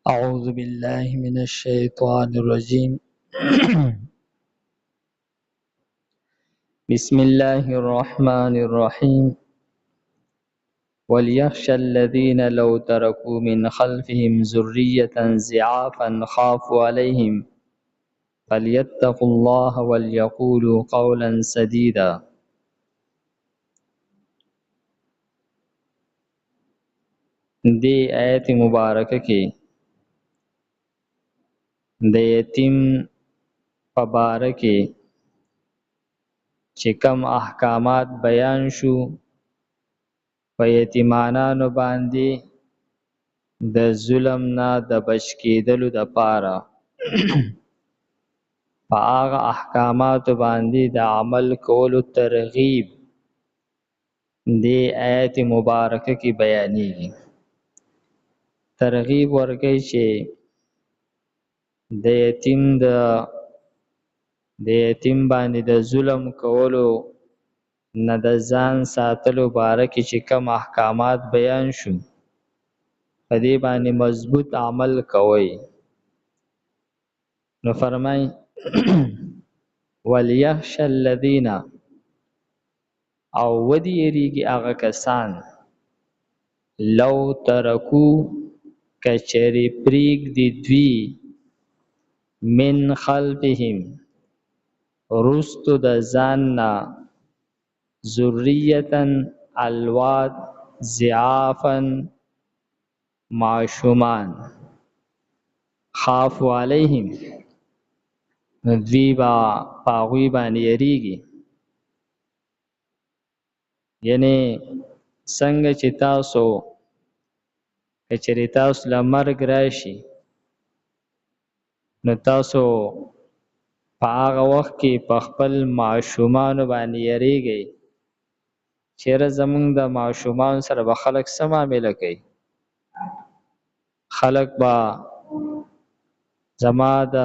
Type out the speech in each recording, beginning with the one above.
أعوذ بالله من الشيطان الرجيم بسم الله الرحمن الرحيم وليخشى الذين لو تركوا من خلفهم ذرية ضعافا خافوا عليهم فليتقوا الله وليقولوا قولا سديدا. دی آیت مبارکه کې د یتیم په باره کې چې کوم احکامات بیان شو په یتیمانانو باندې د ظلم نه د بچ کېدلو دپاره په هغه احکاماتو باندې د عمل کولو ترغیب دې آیت مبارکه کې بیانېږي. ترغیب ورکوي چې د یتیم باندې د ظلم کولو نه د ځان ساتلو باره کې چې کوم احکامات بیان شو په دې باندې مضبوط عمل کوي. نو فرمای وليخش الذین او ودی یریږي هغه کسان لو ترکو کچری پریږدي دوی من خلفهم رستو د ځان نه ذریة الواد ضعافا معشومان خافوا علیهم دوی با پاغوی باندې یریږي. یعنی څنګه چې تاسو کچری تاسو له مرګ راشي نو تاسو په هغه وخت کې په خپل معشومانو باندې یریږئ چیرې زمونږ د معشومان سره به خلک څه معامله کوي. خلک به زما د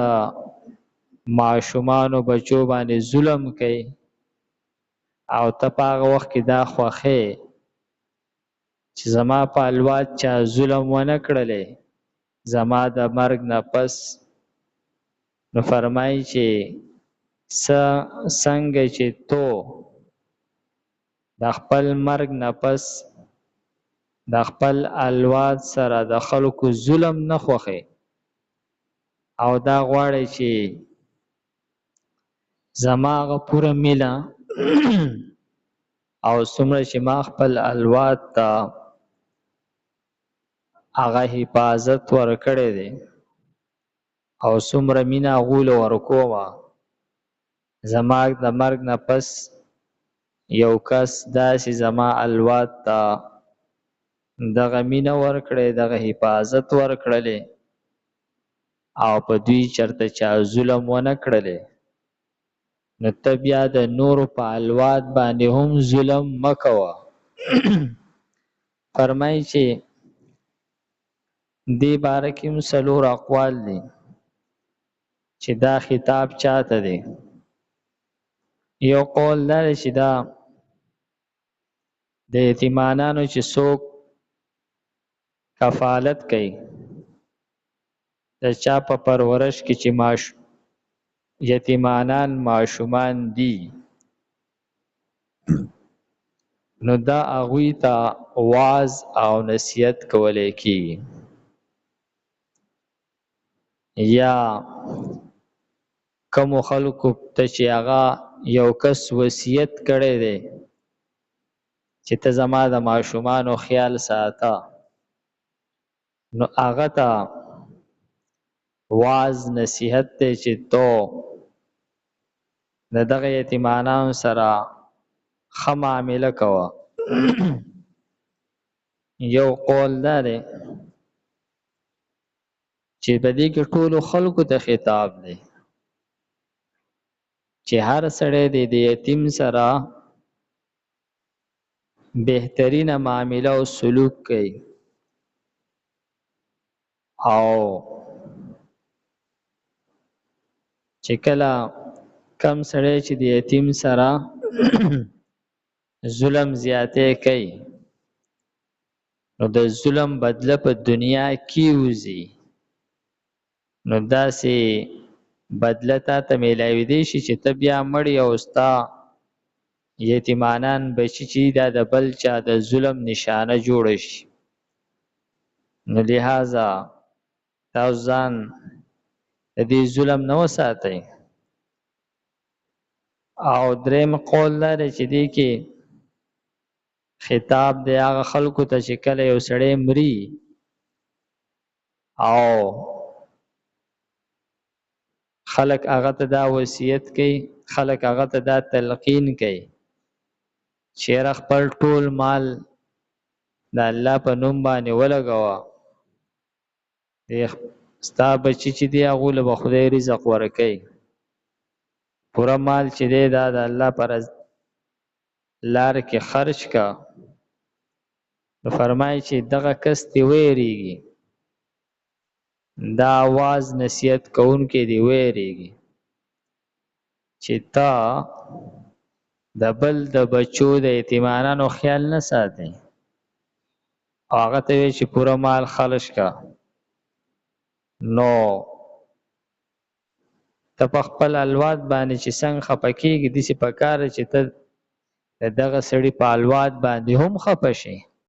معشومانو بچو باندې ظلم کوي او ته په هغه وخت کې دا خوښې چې زما په الواد چا ظلم ونه کړلی زما د مرګ نه پس. نو فرمایي چې څنګه چې تو د خپل مرګ نه پس د خپل الواد سره د خلکو ظلم نه خوښې او دا غواړي چې زما هغه پوره میله او څومره چې ما خپل الواد ته هغه حفاظت ورکړی دی او څومره مینه هغو له ورکومه زما د مرګ نه پس یو کس داسې زما الواد ته دغه مینه ورکړی دغه حفاظت ورکړلی او په دوی چرته چا ظلم ونه کړلی نو ته بیا د نورو په الواد باندې هم ظلم مه کوه. فرمایي چې دې باره کې هم څلور اقوال دي چې دا خطاب چاته دی. یو قول دا دی چې دا د یتیمانانو چې څوک کفالت کوي د چا په پرورش کې چې یتیمانان معشومان دي نو دا هغوی ته واعظ او نصیحت کولی کېږي. یا کومو خلکو ته چې هغه یو کس وصیت کړی دی چې ته زما د معشومانو خیال ساته نو هغه ته واعظ نصیحت دی چې تو د دغه یتیمانانو سره ښه معامله کوه. یو قول دا دی چې په دې کې ټولو خلکو ته خطاب دی چې هر سړی دی د یتیم سره بهترینه معامله او سلوک کوي او چې کله کم سړی چې د یتیم سره ظلم زیاتی کوي نو د ظلم بدله په دنیا کې وځي نو داسې بدله تا ته میلاوي دی شي چې ته بیا مړی او ستا یتیمانان بچی چې دا د بل چا د ظلم نشانه جوړ شي. نو لہذا تاسو ځان د دې ظلم نه وساتئ. او دریم قول لري چې دی کې خطاب دی هغه خلکو ته چې کله یو سړی مري او خلک هغه ته دا وصیت کوي، خلک هغه ته دا تلقین کوي چې خپل ټول مال د الله په نوم باندې ولګوه، ستا بچی چې دی هغو له به خدای رزق ورکوي، پوره مال چې دی دا د الله پر لار کې خرج کا. نو فرمایي چې دغه کس دی ویریږي، دا आवाज نصیحت کوونکی دی ویریږي چې تا د بل د بچو د یتیمانانو خیال نه ساتي او هغه ته وی چې پوره مال خرج کا. نو ته په خپل الواد باندې چې څنګه خفه کېږي داسې پکار چې ته دغه سړي په الواد باندې هم خفه شي.